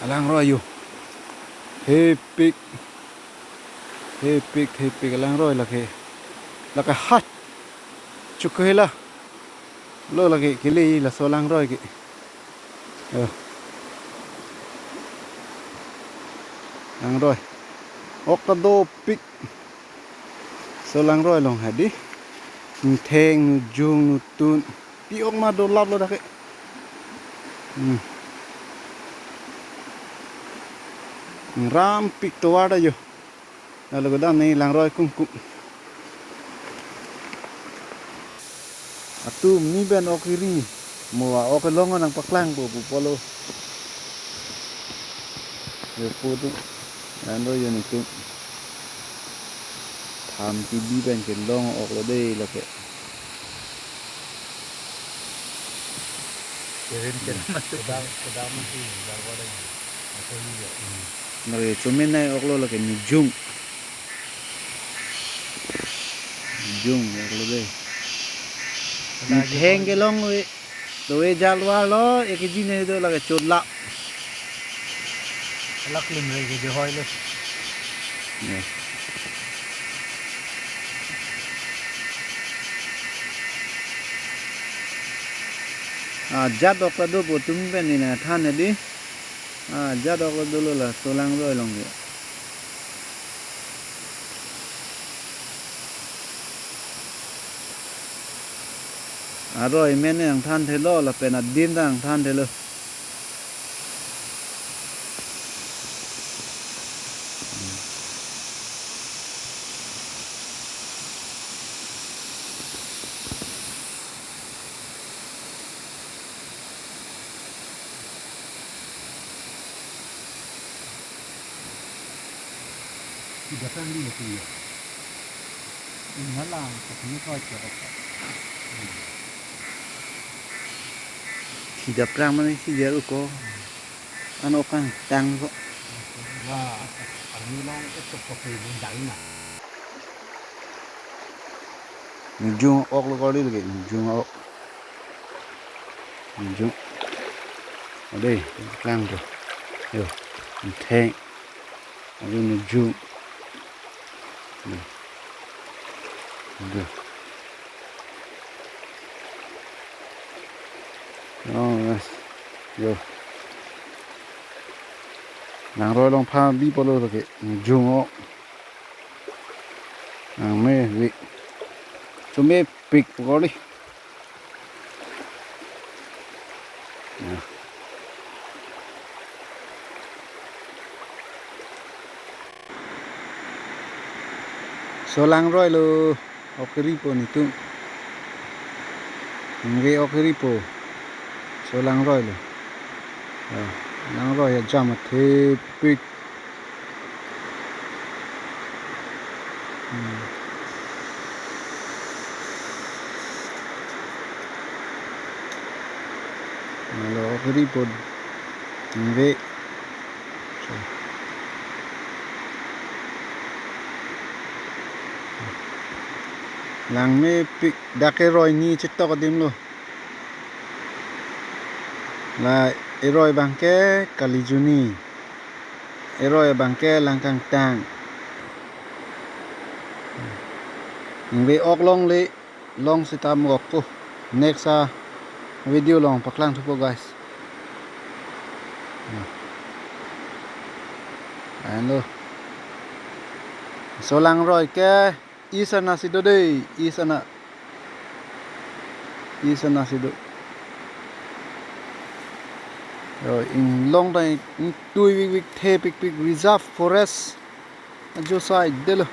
alankroi yu hepik alankroi là cái hot chụp cái là lơ là cái ly là số alankroi cái alankroi okado pik số alankroi lòng hả đi nutheng nujung nutun đi ốc mà đồ lót luôn đó cái ram pik to ada yo lalu kedam ni alankroi kum atu mi ben okiri mua okelongo nang paklang po polo yo po tu ando yo ni tu tham ti bi ben ke long oklo de la ke nare chumen nai oklo la ke nujung oklo de nutheng ke long we doe jalwa lo ekiji ne do la ke chotla lắc lim rồi cái hoi luôn jat okado po tum ben ni na than ne di jat okado lo la so alankroi long ke roi men ang than the lo la pen din dang than the lo tidak kan di itu ya ini lah ini kau cakap tidak pernah mana sih dia ko ano kan tang ko wah ini long itu pakai bundang na nujung ok lo ko di lagi nujung ok nujung ở đây lang rồi yo nutheng ở đây nujung được yo alankroi long pha bi polo rồi cái nujung ok mê vị chomepik có đi so alankroi lo okeripo ni tu nge okeripo so alankroi lo alankroi jam the pik lo okeripo nge lang me pik dake roi ni chitok dim lo la eroi bangke kalijuni eroi bangke langkang tang nge ok long le long sitam gokko next video long paklang thupo guys alo so alankroi ke isana sido dei isana sido rồi in long đây tui vik the pik reserve forest jo sai de lo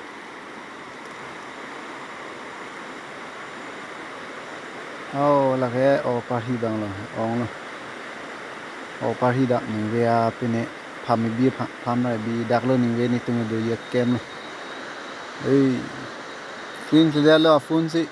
là cái parhi dang lo ong lo parhi dak ni ve a pine pham bi pham na bi dak lo ni ve ni tung do ye kem lo ei phun se lo phun si